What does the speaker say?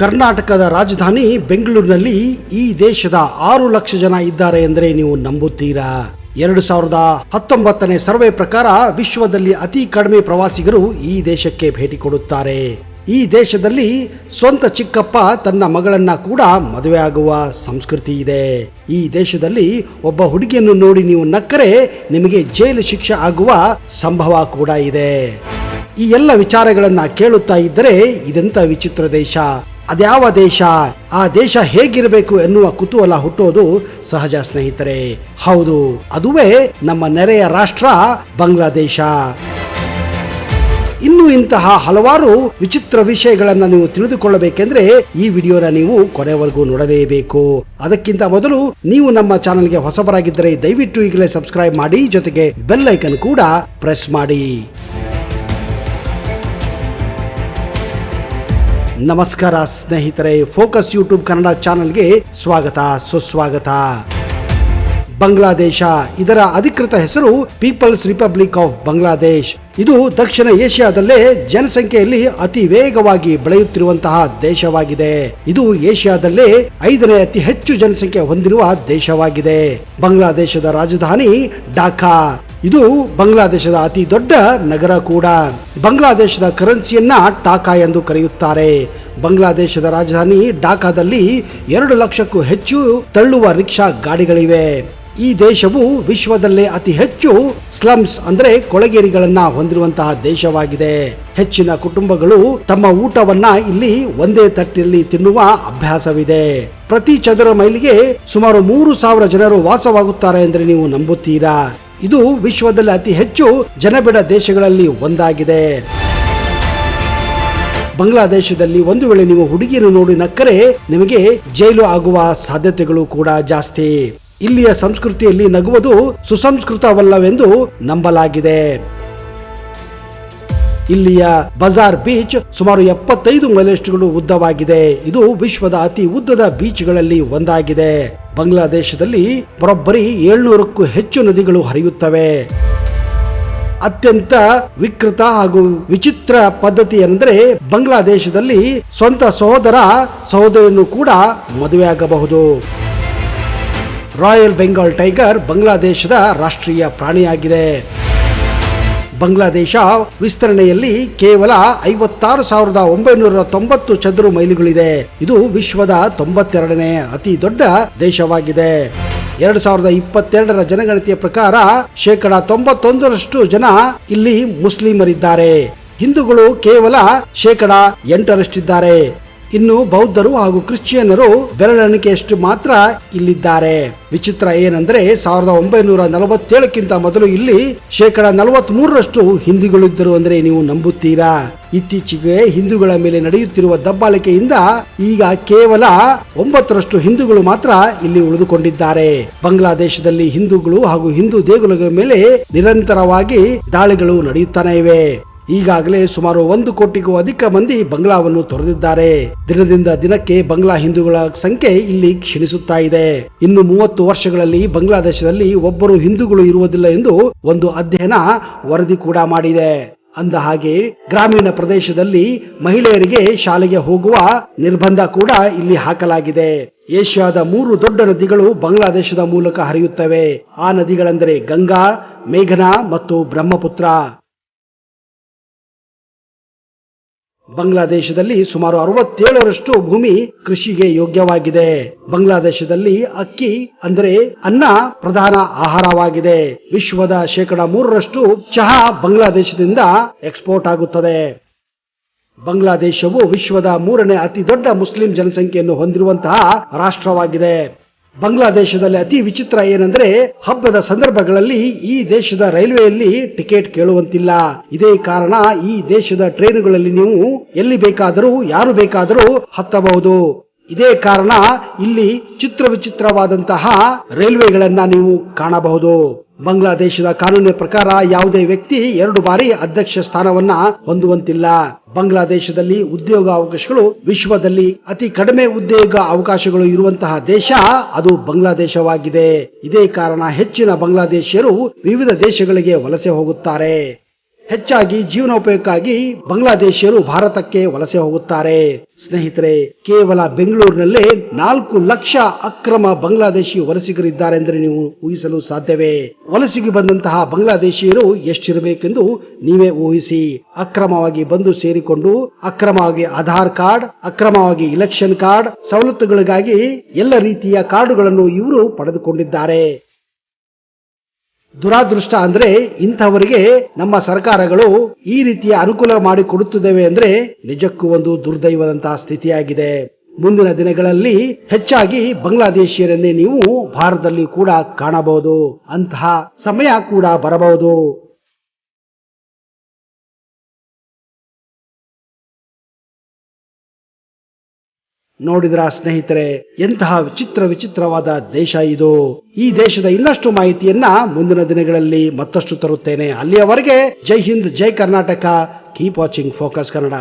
ಕರ್ನಾಟಕದ ರಾಜಧಾನಿ ಬೆಂಗಳೂರಿನಲ್ಲಿ ಈ ದೇಶದ 6 ಲಕ್ಷ ಜನ ಇದ್ದಾರೆ ಎಂದರೆ ನೀವು ನಂಬುತ್ತೀರಾ? 2019ನೇ ಸರ್ವೆ ಪ್ರಕಾರ ವಿಶ್ವದಲ್ಲಿ ಅತಿ ಕಡಿಮೆ ಪ್ರವಾಸಿಗರು ಈ ದೇಶಕ್ಕೆ ಭೇಟಿ ಕೊಡುತ್ತಾರೆ. ಈ ದೇಶದಲ್ಲಿ ಸ್ವಂತ ಚಿಕ್ಕಪ್ಪ ತನ್ನ ಮಗಳನ್ನ ಕೂಡ ಮದುವೆ ಆಗುವ ಸಂಸ್ಕೃತಿ ಇದೆ. ಈ ದೇಶದಲ್ಲಿ ಒಬ್ಬ ಹುಡುಗಿಯನ್ನು ನೋಡಿ ನೀವು ನಕ್ಕರೆ ನಿಮಗೆ ಜೈಲು ಶಿಕ್ಷೆ ಆಗುವ ಸಂಭವ ಕೂಡ ಇದೆ. ಈ ಎಲ್ಲ ವಿಚಾರಗಳನ್ನ ಕೇಳುತ್ತಾ ಇದ್ದರೆ ಇದೆಂತ ವಿಚಿತ್ರ ದೇಶ, ಅದ್ಯಾವ ದೇಶ, ಆ ದೇಶ ಹೇಗಿರಬೇಕು ಎನ್ನುವ ಕುತೂಹಲ ಹುಟ್ಟೋದು ಸಹಜ ಸ್ನೇಹಿತರೆ. ಹೌದು, ಅದುವೇ ನಮ್ಮ ನೆರೆಯ ರಾಷ್ಟ್ರ ಬಾಂಗ್ಲಾದೇಶ. ಇನ್ನು ಇಂತಹ ಹಲವಾರು ವಿಚಿತ್ರ ವಿಷಯಗಳನ್ನ ನೀವು ತಿಳಿದುಕೊಳ್ಳಬೇಕೆಂದ್ರೆ ಈ ವಿಡಿಯೋನ ನೀವು ಕೊನೆವರೆಗೂ ನೋಡಲೇಬೇಕು. ಅದಕ್ಕಿಂತ ಮೊದಲು ನೀವು ನಮ್ಮ ಚಾನೆಲ್ಗೆ ಹೊಸಬರಾಗಿದ್ದರೆ ದಯವಿಟ್ಟು ಈಗಲೇ ಸಬ್ಸ್ಕ್ರೈಬ್ ಮಾಡಿ, ಜೊತೆಗೆ ಬೆಲ್ ಐಕನ್ ಕೂಡ ಪ್ರೆಸ್ ಮಾಡಿ. ನಮಸ್ಕಾರ ಸ್ನೇಹಿತರೆ, ಫೋಕಸ್ ಯೂಟ್ಯೂಬ್ ಕನ್ನಡ ಚಾನೆಲ್ಗೆ ಸ್ವಾಗತ, ಸುಸ್ವಾಗತ. ಬಾಂಗ್ಲಾದೇಶ, ಇದರ ಅಧಿಕೃತ ಹೆಸರು ಪೀಪಲ್ಸ್ ರಿಪಬ್ಲಿಕ್ ಆಫ್ ಬಾಂಗ್ಲಾದೇಶ್. ಇದು ದಕ್ಷಿಣ ಏಷ್ಯಾದಲ್ಲೇ ಜನಸಂಖ್ಯೆಯಲ್ಲಿ ಅತಿ ವೇಗವಾಗಿ ಬೆಳೆಯುತ್ತಿರುವಂತಹ ದೇಶವಾಗಿದೆ. ಇದು ಏಷ್ಯಾದಲ್ಲೇ 5ನೇ ಅತಿ ಹೆಚ್ಚು ಜನಸಂಖ್ಯೆ ಹೊಂದಿರುವ ದೇಶವಾಗಿದೆ. ಬಾಂಗ್ಲಾದೇಶದ ರಾಜಧಾನಿ ಢಾಕಾ. ಇದು ಬಾಂಗ್ಲಾದೇಶದ ಅತಿ ದೊಡ್ಡ ನಗರ ಕೂಡ. ಬಾಂಗ್ಲಾದೇಶದ ಕರೆನ್ಸಿಯನ್ನ ಟಾಕಾ ಎಂದು ಕರೆಯುತ್ತಾರೆ. ಬಾಂಗ್ಲಾದೇಶದ ರಾಜಧಾನಿ ಢಾಕಾದಲ್ಲಿ 2 ಲಕ್ಷಕ್ಕೂ ಹೆಚ್ಚು ತಳ್ಳುವ ರಿಕ್ಷಾ ಗಾಡಿಗಳಿವೆ. ಈ ದೇಶವು ವಿಶ್ವದಲ್ಲೇ ಅತಿ ಹೆಚ್ಚು ಸ್ಲಮ್ಸ್ ಅಂದ್ರೆ ಕೊಳಗೇರಿಗಳನ್ನ ಹೊಂದಿರುವಂತಹ ದೇಶವಾಗಿದೆ. ಹೆಚ್ಚಿನ ಕುಟುಂಬಗಳು ತಮ್ಮ ಊಟವನ್ನ ಇಲ್ಲಿ ಒಂದೇ ತಟ್ಟೆಯಲ್ಲಿ ತಿನ್ನುವ ಅಭ್ಯಾಸವಿದೆ. ಪ್ರತಿ ಚದರ ಮೈಲಿಗೆ ಸುಮಾರು 3,000 ಜನರು ವಾಸವಾಗುತ್ತಾರೆ ಎಂದರೆ ನೀವು ನಂಬುತ್ತೀರಾ? ಇದು ವಿಶ್ವದಲ್ಲಿ ಅತಿ ಹೆಚ್ಚು ಜನಬೆಡ ದೇಶಗಳಲ್ಲಿ ಒಂದಾಗಿದೆ. ಬಾಂಗ್ಲಾದೇಶದಲ್ಲಿ ಒಂದು ವೇಳೆ ನೀವು ಹುಡುಗಿಯನ್ನು ನೋಡಿ ನಕ್ಕರೆ ನಿಮಗೆ ಜೈಲು ಆಗುವ ಸಾಧ್ಯತೆಗಳು ಕೂಡ ಜಾಸ್ತಿ. ಇಲ್ಲಿಯ ಸಂಸ್ಕೃತಿಯಲ್ಲಿ ನಗುವುದು ಸುಸಂಸ್ಕೃತವಲ್ಲವೆಂದು ನಂಬಲಾಗಿದೆ. ಇಲ್ಲಿಯ ಬಜಾರ್ ಬೀಚ್ ಸುಮಾರು 75 ಮೈಲಷ್ಟು ಉದ್ದವಾಗಿದೆ. ಇದು ವಿಶ್ವದ ಅತಿ ಉದ್ದದ ಬೀಚ್ಗಳಲ್ಲಿ ಒಂದಾಗಿದೆ. ಬಾಂಗ್ಲಾದೇಶದಲ್ಲಿ ಬರೋಬ್ಬರಿ 700ಕ್ಕೂ ಹೆಚ್ಚು ನದಿಗಳು ಹರಿಯುತ್ತವೆ. ಅತ್ಯಂತ ವಿಕೃತ ಹಾಗೂ ವಿಚಿತ್ರ ಪದ್ಧತಿ ಎಂದರೆ ಬಾಂಗ್ಲಾದೇಶದಲ್ಲಿ ಸ್ವಂತ ಸಹೋದರ ಸಹೋದರಿಯನ್ನು ಕೂಡ ಮದುವೆಯಾಗಬಹುದು. ರಾಯಲ್ ಬೆಂಗಾಲ್ ಟೈಗರ್ ಬಾಂಗ್ಲಾದೇಶದ ರಾಷ್ಟ್ರೀಯ ಪ್ರಾಣಿಯಾಗಿದೆ. ಬಾಂಗ್ಲಾದೇಶ ವಿಸ್ತರಣೆಯಲ್ಲಿ ಕೇವಲ 56,990 ಚದುರು ಮೈಲಿಗಳಿದೆ. ಇದು ವಿಶ್ವದ 92ನೇ ಅತಿ ದೊಡ್ಡ ದೇಶವಾಗಿದೆ. 2022ರ ಜನಗಣತಿಯ ಪ್ರಕಾರ 91% ಜನ ಇಲ್ಲಿ ಮುಸ್ಲಿಮರಿದ್ದಾರೆ. ಹಿಂದೂಗಳು ಕೇವಲ 8%. ಇನ್ನು ಬೌದ್ಧರು ಹಾಗೂ ಕ್ರಿಶ್ಚಿಯನ್ನರು ಬೆರಳೆಣಿಕೆಯಷ್ಟು ಮಾತ್ರ ಇಲ್ಲಿದ್ದಾರೆ. ವಿಚಿತ್ರ ಏನಂದ್ರೆ 1947ಕ್ಕಿಂತ ಮೊದಲು ಇಲ್ಲಿ 43% ಹಿಂದೂಗಳಿದ್ದರು ಅಂದ್ರೆ ನೀವು ನಂಬುತ್ತೀರಾ? ಇತ್ತೀಚೆಗೆ ಹಿಂದೂಗಳ ಮೇಲೆ ನಡೆಯುತ್ತಿರುವ ದಬ್ಬಾಳಿಕೆಯಿಂದ ಈಗ ಕೇವಲ 9% ಹಿಂದೂಗಳು ಮಾತ್ರ ಇಲ್ಲಿ ಉಳಿದುಕೊಂಡಿದ್ದಾರೆ. ಬಾಂಗ್ಲಾದೇಶದಲ್ಲಿ ಹಿಂದೂಗಳು ಹಾಗೂ ಹಿಂದೂ ದೇಗುಲಗಳ ಮೇಲೆ ನಿರಂತರವಾಗಿ ದಾಳಿಗಳು ನಡೆಯುತ್ತಾನೆ ಇವೆ. ಈಗಾಗಲೇ ಸುಮಾರು 1 ಕೋಟಿಗೂ ಅಧಿಕ ಮಂದಿ ಬಂಗ್ಲಾವನ್ನು ತೊರೆದಿದ್ದಾರೆ. ದಿನದಿಂದ ದಿನಕ್ಕೆ ಬಾಂಗ್ಲಾ ಹಿಂದೂಗಳ ಸಂಖ್ಯೆ ಇಲ್ಲಿ ಕ್ಷೀಣಿಸುತ್ತಾ ಇದೆ. ಇನ್ನು 30 ವರ್ಷಗಳಲ್ಲಿ ಬಾಂಗ್ಲಾದೇಶದಲ್ಲಿ ಒಬ್ಬರು ಹಿಂದೂಗಳು ಇರುವುದಿಲ್ಲ ಎಂದು ಒಂದು ಅಧ್ಯಯನ ವರದಿ ಕೂಡ ಮಾಡಿದೆ. ಅಂದ ಹಾಗೆ ಗ್ರಾಮೀಣ ಪ್ರದೇಶದಲ್ಲಿ ಮಹಿಳೆಯರಿಗೆ ಶಾಲೆಗೆ ಹೋಗುವ ನಿರ್ಬಂಧ ಕೂಡ ಇಲ್ಲಿ ಹಾಕಲಾಗಿದೆ. ಏಷ್ಯಾದ 3 ದೊಡ್ಡ ನದಿಗಳು ಬಾಂಗ್ಲಾದೇಶದ ಮೂಲಕ ಹರಿಯುತ್ತವೆ. ಆ ನದಿಗಳೆಂದರೆ ಗಂಗಾ, ಮೇಘನಾ ಮತ್ತು ಬ್ರಹ್ಮಪುತ್ರ. ಬಾಂಗ್ಲಾದೇಶದಲ್ಲಿ ಸುಮಾರು 67% ಭೂಮಿ ಕೃಷಿಗೆ ಯೋಗ್ಯವಾಗಿದೆ. ಬಾಂಗ್ಲಾದೇಶದಲ್ಲಿ ಅಕ್ಕಿ ಅಂದರೆ ಅನ್ನ ಪ್ರಧಾನ ಆಹಾರವಾಗಿದೆ. ವಿಶ್ವದ 3% ಚಹಾ ಬಾಂಗ್ಲಾದೇಶದಿಂದ ಎಕ್ಸ್ಪೋರ್ಟ್ ಆಗುತ್ತದೆ. ಬಾಂಗ್ಲಾದೇಶವು ವಿಶ್ವದ 3ನೇ ಅತಿ ದೊಡ್ಡ ಮುಸ್ಲಿಂ ಜನಸಂಖ್ಯೆಯನ್ನು ಹೊಂದಿರುವಂತಹ ರಾಷ್ಟ್ರವಾಗಿದೆ. ಬಾಂಗ್ಲಾದೇಶದಲ್ಲಿ ಅತಿ ವಿಚಿತ್ರ ಏನಂದ್ರೆ ಹಬ್ಬದ ಸಂದರ್ಭಗಳಲ್ಲಿ ಈ ದೇಶದ ರೈಲ್ವೆಯಲ್ಲಿ ಟಿಕೆಟ್ ಕೇಳುವಂತಿಲ್ಲ. ಇದೇ ಕಾರಣ ಈ ದೇಶದ ಟ್ರೈನುಗಳಲ್ಲಿ ನೀವು ಎಲ್ಲಿ ಬೇಕಾದರೂ ಯಾರು ಬೇಕಾದರೂ ಹತ್ತಬಹುದು. ಇದೇ ಕಾರಣ ಇಲ್ಲಿ ವಿಚಿತ್ರವಾದಂತಹ ರೈಲ್ವೆಗಳನ್ನ ನೀವು ಕಾಣಬಹುದು. ಬಾಂಗ್ಲಾದೇಶದ ಕಾನೂನಿನ ಪ್ರಕಾರ ಯಾವುದೇ ವ್ಯಕ್ತಿ 2 ಬಾರಿ ಅಧ್ಯಕ್ಷ ಸ್ಥಾನವನ್ನ ಹೊಂದುವಂತಿಲ್ಲ. ಬಾಂಗ್ಲಾದೇಶದಲ್ಲಿ ಉದ್ಯೋಗ ಅವಕಾಶಗಳು ವಿಶ್ವದಲ್ಲಿ ಅತಿ ಕಡಿಮೆ ಉದ್ಯೋಗ ಅವಕಾಶಗಳು ಇರುವಂತಹ ದೇಶ ಅದು ಬಾಂಗ್ಲಾದೇಶವಾಗಿದೆ. ಇದೇ ಕಾರಣ ಹೆಚ್ಚಿನ ಬಾಂಗ್ಲಾದೇಶಿಯರು ವಿವಿಧ ದೇಶಗಳಿಗೆ ವಲಸೆ ಹೋಗುತ್ತಾರೆ. ಹೆಚ್ಚಾಗಿ ಜೀವನೋಪಯೋಗಕ್ಕಾಗಿ ಬಾಂಗ್ಲಾದೇಶಿಯರು ಭಾರತಕ್ಕೆ ವಲಸೆ ಹೋಗುತ್ತಾರೆ. ಸ್ನೇಹಿತರೆ, ಕೇವಲ ಬೆಂಗಳೂರಿನಲ್ಲೇ 4 ಲಕ್ಷ ಅಕ್ರಮ ಬಾಂಗ್ಲಾದೇಶಿ ವಲಸಿಗರಿದ್ದಾರೆ ಎಂದರೆ ನೀವು ಊಹಿಸಲು ಸಾಧ್ಯವೇ? ವಲಸಿಗೆ ಬಂದಂತಹ ಬಾಂಗ್ಲಾದೇಶಿಯರು ಎಷ್ಟಿರಬೇಕೆಂದು ನೀವೇ ಊಹಿಸಿ. ಅಕ್ರಮವಾಗಿ ಬಂದು ಸೇರಿಕೊಂಡು ಅಕ್ರಮವಾಗಿ ಆಧಾರ್ ಕಾರ್ಡ್, ಅಕ್ರಮವಾಗಿ ಇಲೆಕ್ಷನ್ ಕಾರ್ಡ್, ಸವಲತ್ತುಗಳಿಗಾಗಿ ಎಲ್ಲ ರೀತಿಯ ಕಾರ್ಡುಗಳನ್ನು ಇವರು ಪಡೆದುಕೊಂಡಿದ್ದಾರೆ. ದುರಾದೃಷ್ಟ ಅಂದ್ರೆ ಇಂಥವರಿಗೆ ನಮ್ಮ ಸರ್ಕಾರಗಳು ಈ ರೀತಿಯ ಅನುಕೂಲ ಮಾಡಿಕೊಡುತ್ತಿದ್ದೇವೆ ಅಂದ್ರೆ ನಿಜಕ್ಕೂ ಒಂದು ದುರ್ದೈವದಂತಹ ಸ್ಥಿತಿಯಾಗಿದೆ. ಮುಂದಿನ ದಿನಗಳಲ್ಲಿ ಹೆಚ್ಚಾಗಿ ಬಾಂಗ್ಲಾದೇಶಿಯರನ್ನೇ ನೀವು ಭಾರತದಲ್ಲಿ ಕೂಡ ಕಾಣಬಹುದು. ಅಂತಹ ಸಮಯ ಕೂಡ ಬರಬಹುದು. ನೋಡಿದ್ರ ಸ್ನೇಹಿತರೆ, ಎಂತಹ ವಿಚಿತ್ರವಾದ ದೇಶ ಇದು. ಈ ದೇಶದ ಇನ್ನಷ್ಟು ಮಾಹಿತಿಯನ್ನ ಮುಂದಿನ ದಿನಗಳಲ್ಲಿ ಮತ್ತಷ್ಟು ತರುತ್ತೇನೆ. ಅಲ್ಲಿಯವರೆಗೆ ಜೈ ಹಿಂದ್, ಜೈ Karnataka. Keep watching focus Kannada.